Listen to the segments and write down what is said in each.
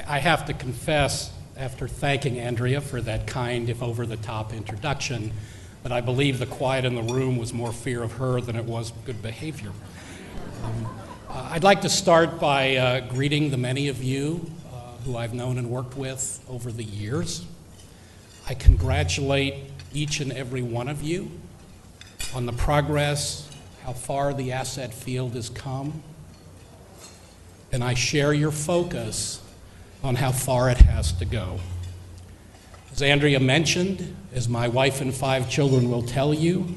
I have to confess, after thanking Andrea for that kind, if over-the-top introduction, that I believe the quiet in the room was more fear of her than it was good behavior. I'd like to start by greeting the many of you who I've known and worked with over the years. I congratulate each and every one of you on the progress, how far the asset field has come, and I share your focus on how far it has to go. As Andrea mentioned, as my wife and 5 children will tell you,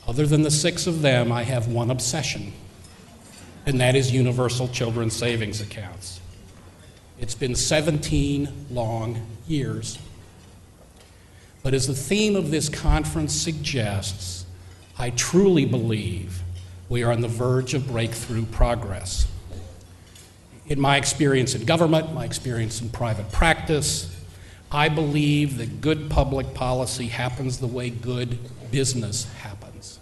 other than the 6 of them, I have one obsession, and that is universal children's savings accounts. It's been 17 long years. But as the theme of this conference suggests, I truly believe we are on the verge of breakthrough progress. In my experience in government, my experience in private practice, I believe that good public policy happens the way good business happens.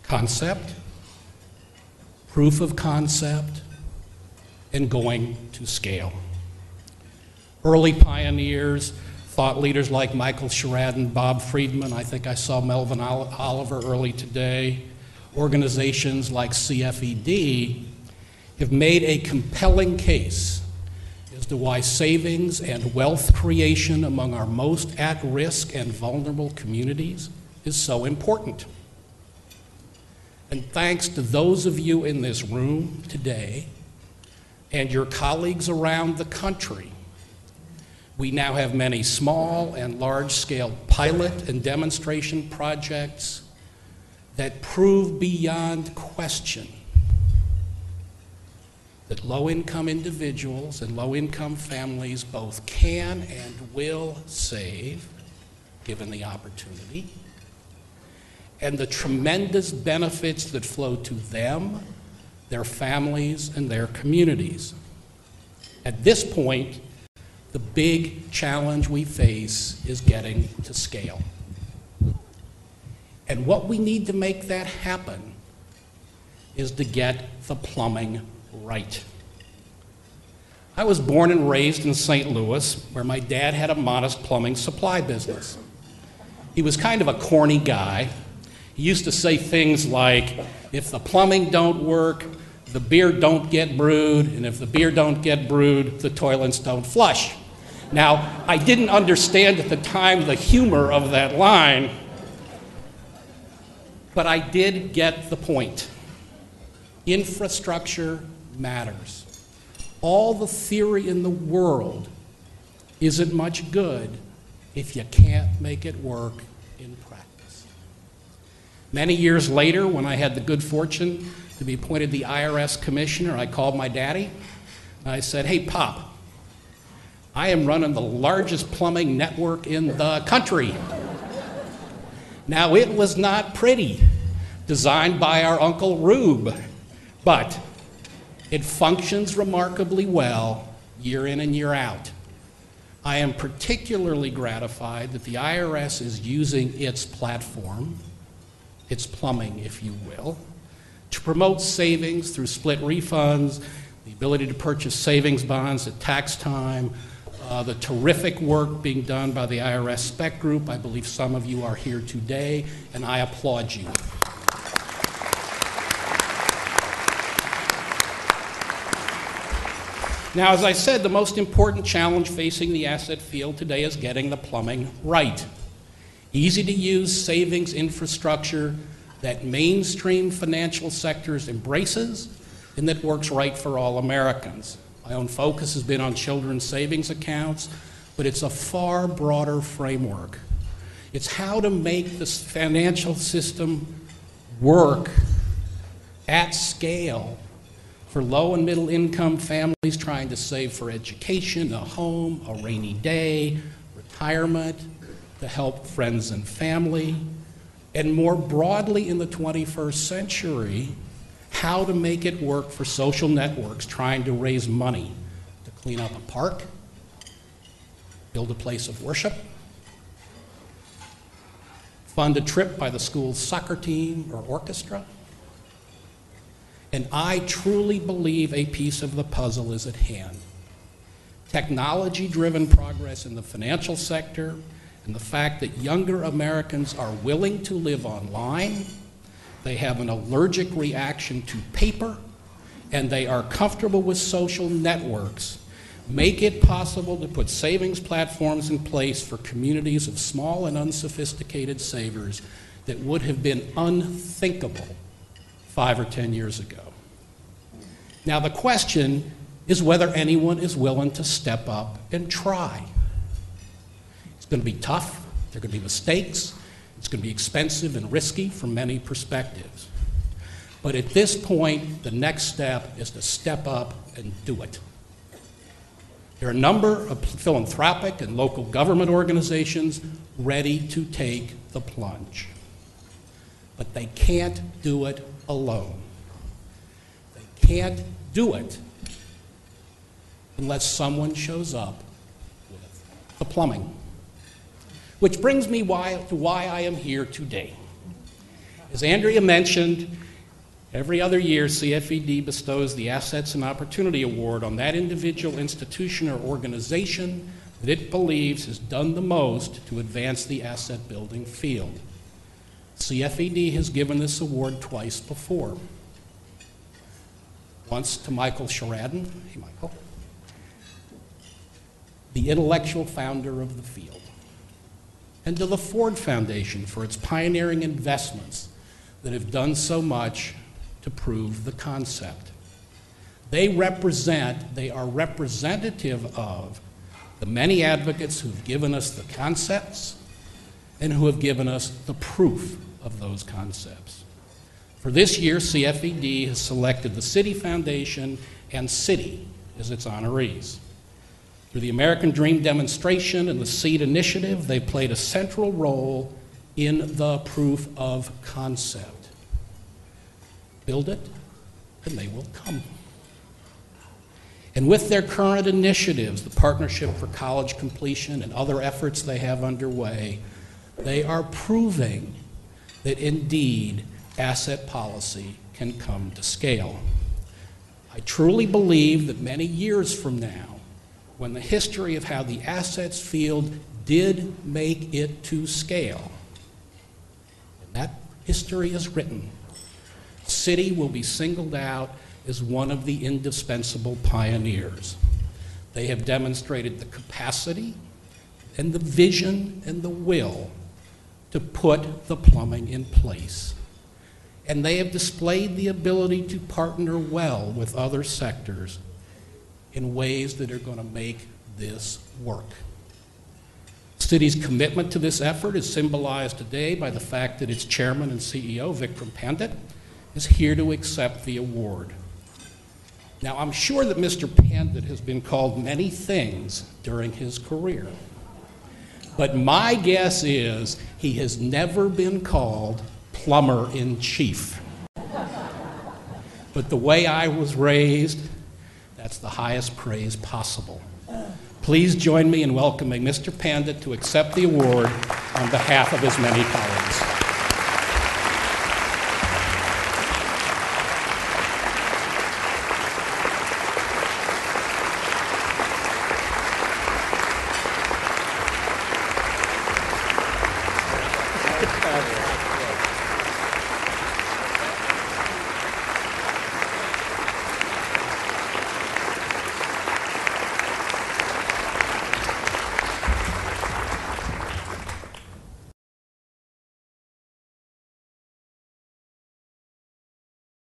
Concept, proof of concept, and going to scale. Early pioneers, thought leaders like Michael Sherrod and Bob Friedman, I think I saw Melvin Oliver early today, organizations like CFED, have made a compelling case as to why savings and wealth creation among our most at-risk and vulnerable communities is so important. And thanks to those of you in this room today and your colleagues around the country, we now have many small and large-scale pilot and demonstration projects that prove beyond question that low-income individuals and low-income families both can and will save, given the opportunity, and the tremendous benefits that flow to them, their families, and their communities. At this point, the big challenge we face is getting to scale. And what we need to make that happen is to get the plumbing right. I was born and raised in St. Louis, where my dad had a modest plumbing supply business. He was kind of a corny guy. He used to say things like, if the plumbing don't work, the beer don't get brewed, and if the beer don't get brewed, the toilets don't flush. Now, I didn't understand at the time the humor of that line, but I did get the point. Infrastructure matters. All the theory in the world isn't much good if you can't make it work in practice. Many years later, when I had the good fortune to be appointed the IRS commissioner, I called my daddy and I said, "Hey, Pop, I am running the largest plumbing network in the country." Now, it was not pretty, designed by our Uncle Rube, but it functions remarkably well year in and year out. I am particularly gratified that the IRS is using its platform, its plumbing, if you will, to promote savings through split refunds, the ability to purchase savings bonds at tax time, the terrific work being done by the IRS Spec Group. I believe some of you are here today, and I applaud you. Now, as I said, the most important challenge facing the asset field today is getting the plumbing right. Easy-to-use savings infrastructure that mainstream financial sectors embraces and that works right for all Americans. My own focus has been on children's savings accounts, but it's a far broader framework. It's how to make this financial system work at scale for low and middle income families trying to save for education, a home, a rainy day, retirement, to help friends and family, and more broadly in the 21st century, how to make it work for social networks trying to raise money to clean up a park, build a place of worship, fund a trip by the school's soccer team or orchestra, And I truly believe a piece of the puzzle is at hand. Technology-driven progress in the financial sector and the fact that younger Americans are willing to live online, they have an allergic reaction to paper, and they are comfortable with social networks, make it possible to put savings platforms in place for communities of small and unsophisticated savers that would have been unthinkable 5 or 10 years ago. Now the question is whether anyone is willing to step up and try. It's going to be tough, there are going to be mistakes, it's going to be expensive and risky from many perspectives. But at this point, the next step is to step up and do it. There are a number of philanthropic and local government organizations ready to take the plunge. But they can't do it alone. They can't do it unless someone shows up with the plumbing. Which brings me to why I am here today. As Andrea mentioned, every other year CFED bestows the Assets and Opportunity Award on that individual, institution, or organization that it believes has done the most to advance the asset building field. CFED has given this award twice before. Once to Michael Sheridan, hey Michael, the intellectual founder of the field, and to the Ford Foundation for its pioneering investments that have done so much to prove the concept. They are representative of the many advocates who've given us the concepts and who have given us the proof of those concepts. For this year, CFED has selected the Citi Foundation and Citi as its honorees. Through the American Dream Demonstration and the SEED Initiative, they played a central role in the proof of concept. Build it, and they will come. And with their current initiatives, the Partnership for College Completion and other efforts they have underway, they are proving that indeed asset policy can come to scale. I truly believe that many years from now, when the history of how the assets field did make it to scale, and that history is written, Citi will be singled out as one of the indispensable pioneers. They have demonstrated the capacity and the vision and the will to put the plumbing in place. And they have displayed the ability to partner well with other sectors in ways that are going to make this work. Citi's commitment to this effort is symbolized today by the fact that its chairman and CEO, Vikram Pandit, is here to accept the award. Now, I'm sure that Mr. Pandit has been called many things during his career, but my guess is he has never been called plumber-in-chief. But the way I was raised, that's the highest praise possible. Please join me in welcoming Mr. Pandit to accept the award on behalf of his many colleagues.